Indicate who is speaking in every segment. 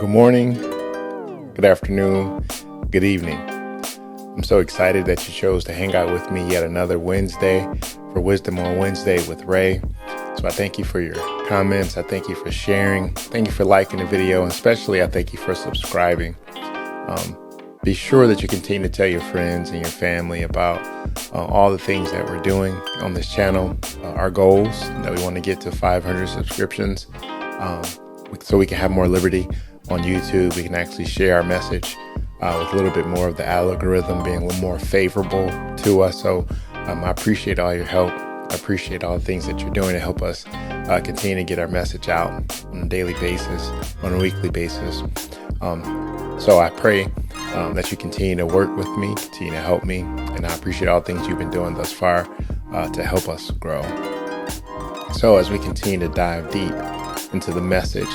Speaker 1: Good morning, good afternoon, good evening. I'm so excited that you chose to hang out with me yet another Wednesday for Wisdom on Wednesday with Ray. So I thank you for your comments. I thank you for sharing. Thank you for liking the video. And especially I thank you for subscribing. Be sure that you continue to tell your friends and your family about all the things that we're doing on this channel. Our goals that we want to get to 500 subscriptions so we can have more liberty on YouTube. We can actually share our message with a little bit more of the algorithm being a little more favorable to us. So I appreciate all your help. I appreciate all the things that you're doing to help us continue to get our message out on a daily basis, on a weekly basis. So I pray that you continue to work with me, continue to help me, and I appreciate all the things you've been doing thus far to help us grow. So as we continue to dive deep into the message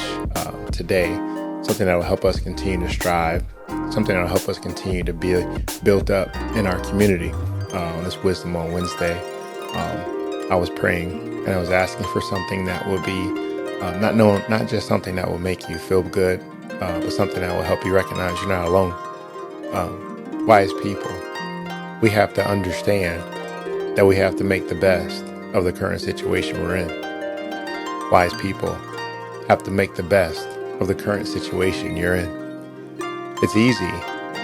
Speaker 1: today, something that will help us continue to strive, something that will help us continue to be built up in our community. On this Wisdom on Wednesday, I was praying and I was asking for something that would be not just something that will make you feel good, but something that will help you recognize you're not alone. Wise people, we have to understand that we have to make the best of the current situation we're in. Wise people have to make the best of the current situation you're in. It's easy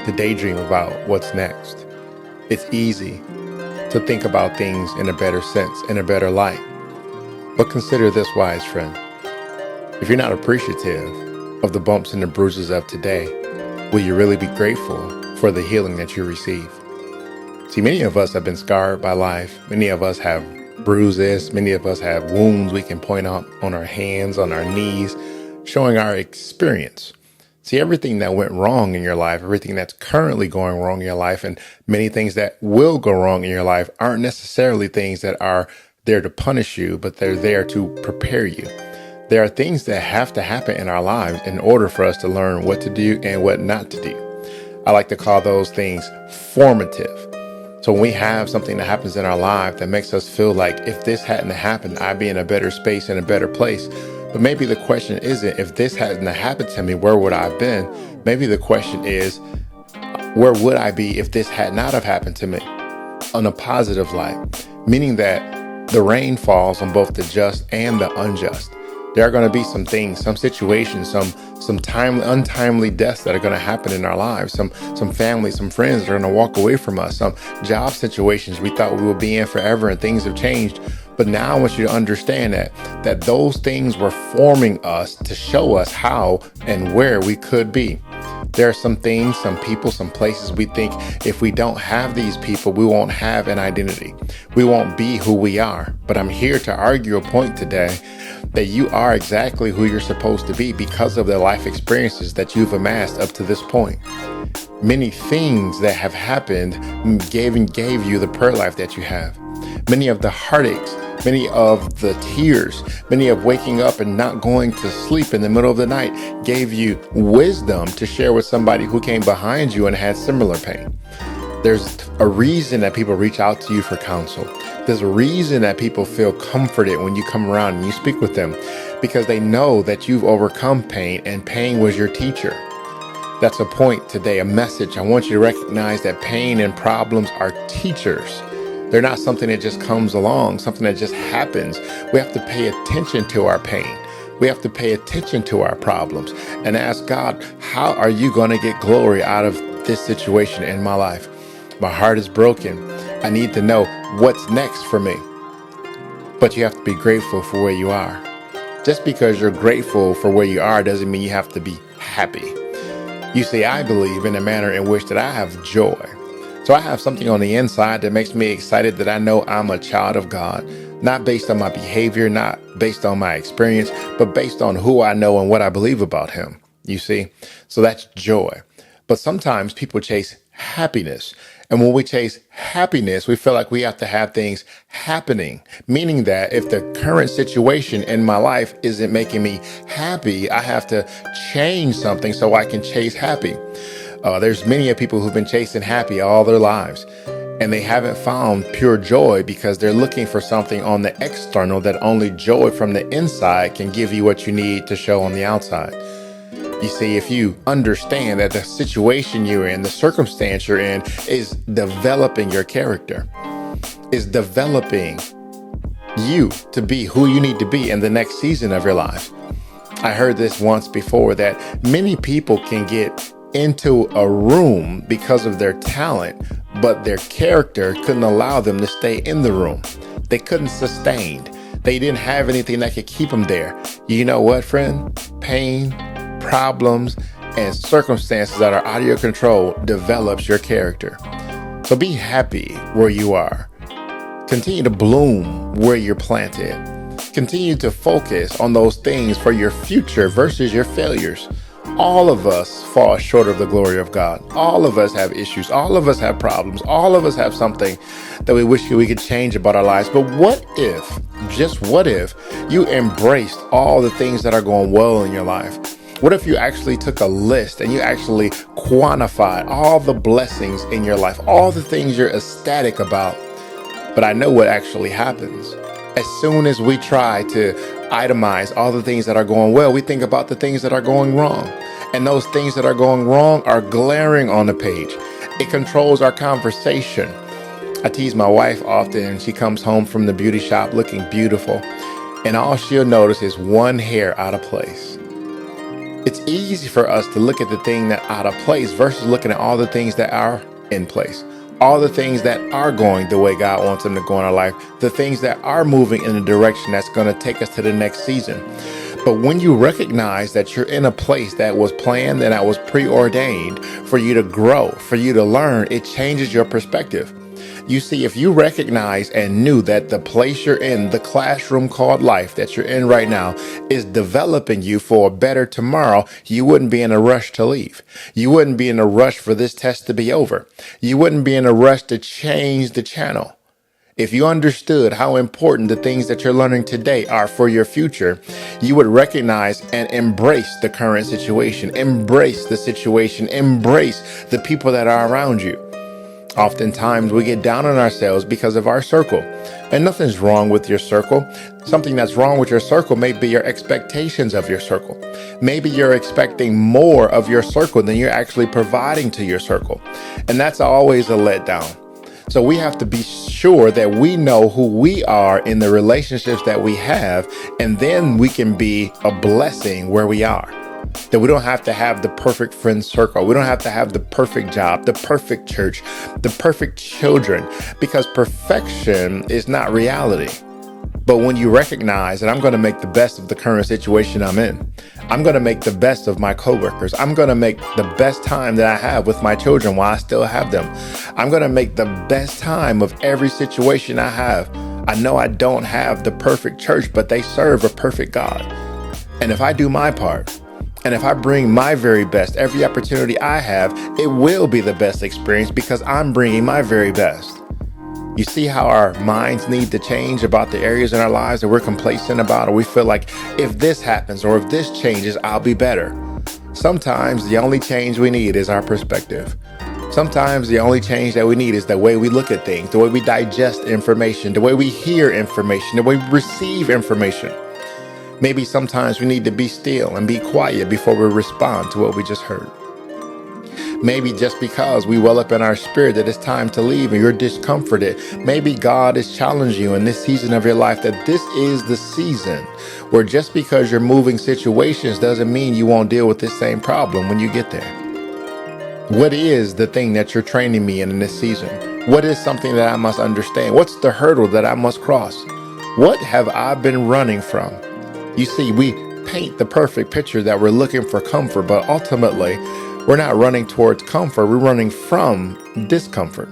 Speaker 1: to daydream about what's next. It's easy to think about things in a better sense, in a better light. But consider this, wise friend. If you're not appreciative of the bumps and the bruises of today, will you really be grateful for the healing that you receive? See, many of us have been scarred by life. Many of us have bruises. Many of us have wounds we can point out on our hands, on our knees, showing our experience. See, everything that went wrong in your life, everything that's currently going wrong in your life, and many things that will go wrong in your life aren't necessarily things that are there to punish you, but they're there to prepare you. There are things that have to happen in our lives in order for us to learn what to do and what not to do. I like to call those things formative. So when we have something that happens in our life that makes us feel like if this hadn't happened, I'd be in a better space, in a better place. But maybe the question isn't, if this hadn't happened to me, where would I have been? Maybe the question is, where would I be if this had not have happened to me? On a positive light, meaning that the rain falls on both the just and the unjust. There are going to be some things, some situations, some untimely deaths that are going to happen in our lives. Some family, some friends are going to walk away from us. Some job situations we thought we would be in forever and things have changed. But now I want you to understand that those things were forming us to show us how and where we could be. There are some things, some people, some places we think if we don't have these people, we won't have an identity. We won't be who we are. But I'm here to argue a point today that you are exactly who you're supposed to be because of the life experiences that you've amassed up to this point. Many things that have happened gave you the prayer life that you have. Many of the heartaches, many of the tears, many of waking up and not going to sleep in the middle of the night gave you wisdom to share with somebody who came behind you and had similar pain. There's a reason that people reach out to you for counsel. There's a reason that people feel comforted when you come around and you speak with them, because they know that you've overcome pain and pain was your teacher. That's a point today, a message. I want you to recognize that pain and problems are teachers. They're not something that just comes along, something that just happens. We have to pay attention to our pain. We have to pay attention to our problems and ask God, how are you going to get glory out of this situation in my life? My heart is broken. I need to know what's next for me. But you have to be grateful for where you are. Just because you're grateful for where you are doesn't mean you have to be happy. You see, I believe in a manner in which that I have joy. So I have something on the inside that makes me excited that I know I'm a child of God, not based on my behavior, not based on my experience, but based on who I know and what I believe about him. You see, so that's joy. But sometimes people chase happiness. And when we chase happiness, we feel like we have to have things happening, meaning that if the current situation in my life isn't making me happy, I have to change something so I can chase happy. There's many people who've been chasing happy all their lives, and they haven't found pure joy because they're looking for something on the external that only joy from the inside can give you what you need to show on the outside. You see, if you understand that the situation you're in, the circumstance you're in, is developing your character, is developing you to be who you need to be in the next season of your life. I heard this once before, that many people can get into a room because of their talent, but their character couldn't allow them to stay in the room. They couldn't sustain. They didn't have anything that could keep them there. You know what, friend? Pain, problems, and circumstances that are out of your control develops your character. So be happy where you are. Continue to bloom where you're planted. Continue to focus on those things for your future versus your failures. All of us fall short of the glory of God. All of us have issues. All of us have problems. All of us have something that we wish we could change about our lives. But what if, just what if, you embraced all the things that are going well in your life? What if you actually took a list and you actually quantified all the blessings in your life, all the things you're ecstatic about? But I know what actually happens. As soon as we try to itemize all the things that are going well, we think about the things that are going wrong. And those things that are going wrong are glaring on the page. It controls our conversation. I tease my wife often, and she comes home from the beauty shop looking beautiful, and all she'll notice is one hair out of place. It's easy for us to look at the thing that out of place versus looking at all the things that are in place. All the things that are going the way God wants them to go in our life, the things that are moving in the direction that's going to take us to the next season. But when you recognize that you're in a place that was planned and that was preordained for you to grow, for you to learn, it changes your perspective. You see, if you recognize and knew that the place you're in, the classroom called life that you're in right now, is developing you for a better tomorrow, you wouldn't be in a rush to leave. You wouldn't be in a rush for this test to be over. You wouldn't be in a rush to change the channel. If you understood how important the things that you're learning today are for your future, you would recognize and embrace the current situation, embrace the situation, embrace the people that are around you. Oftentimes we get down on ourselves because of our circle, and nothing's wrong with your circle. Something that's wrong with your circle may be your expectations of your circle. Maybe you're expecting more of your circle than you're actually providing to your circle. And that's always a letdown. So we have to be sure that we know who we are in the relationships that we have, and then we can be a blessing where we are. That we don't have to have the perfect friend circle. We don't have to have the perfect job, the perfect church, the perfect children, because perfection is not reality. But when you recognize that I'm going to make the best of the current situation I'm in, I'm going to make the best of my coworkers. I'm going to make the best time that I have with my children while I still have them. I'm going to make the best time of every situation I have. I know I don't have the perfect church, but they serve a perfect God. And if I do my part, and if I bring my very best every opportunity I have, it will be the best experience because I'm bringing my very best. You see how our minds need to change about the areas in our lives that we're complacent about, or we feel like if this happens or if this changes, I'll be better. Sometimes the only change we need is our perspective. Sometimes the only change that we need is the way we look at things, the way we digest information, the way we hear information, the way we receive information. Maybe sometimes we need to be still and be quiet before we respond to what we just heard. Maybe just because we well up in our spirit that it's time to leave and you're discomforted, maybe God is challenging you in this season of your life that this is the season where just because you're moving situations doesn't mean you won't deal with this same problem when you get there. What is the thing that you're training me in this season? What is something that I must understand? What's the hurdle that I must cross? What have I been running from? You see, we paint the perfect picture that we're looking for comfort, but ultimately, we're not running towards comfort. We're running from discomfort.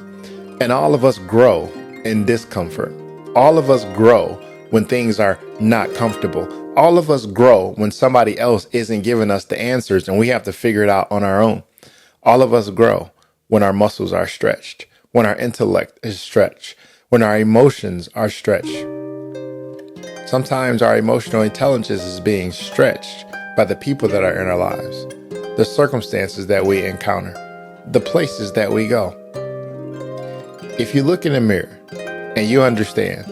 Speaker 1: And all of us grow in discomfort. All of us grow when things are not comfortable. All of us grow when somebody else isn't giving us the answers and we have to figure it out on our own. All of us grow when our muscles are stretched, when our intellect is stretched, when our emotions are stretched. Sometimes our emotional intelligence is being stretched by the people that are in our lives, the circumstances that we encounter, the places that we go. If you look in the mirror and you understand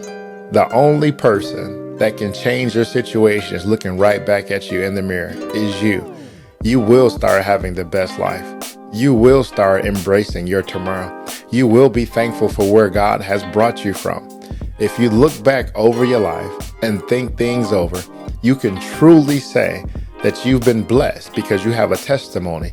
Speaker 1: the only person that can change your situation is looking right back at you in the mirror is you. you will start having the best life. You will start embracing your tomorrow. You will be thankful for where God has brought you from. If you look back over your life and think things over, you can truly say that you've been blessed because you have a testimony.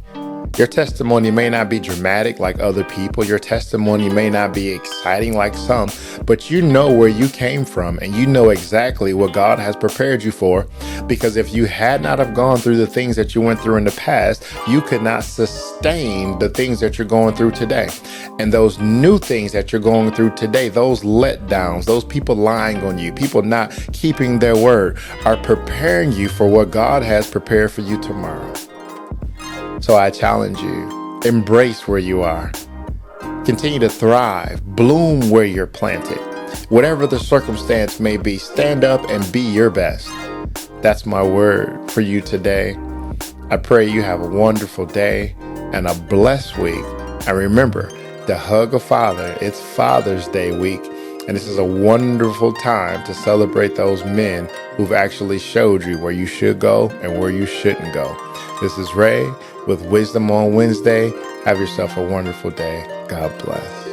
Speaker 1: Your testimony may not be dramatic like other people. Your testimony may not be exciting like some, but you know where you came from and you know exactly what God has prepared you for. Because if you had not have gone through the things that you went through in the past, you could not sustain the things that you're going through today. And those new things that you're going through today, those letdowns, those people lying on you, people not keeping their word, are preparing you for what God has prepared for you tomorrow. So I challenge you, embrace where you are. Continue to thrive, bloom where you're planted. Whatever the circumstance may be, stand up and be your best. That's my word for you today. I pray you have a wonderful day and a blessed week. And remember, the hug of Father, it's Father's Day week. And this is a wonderful time to celebrate those men who've actually showed you where you should go and where you shouldn't go. This is Ray with Wisdom on Wednesday. Have yourself a wonderful day. God bless.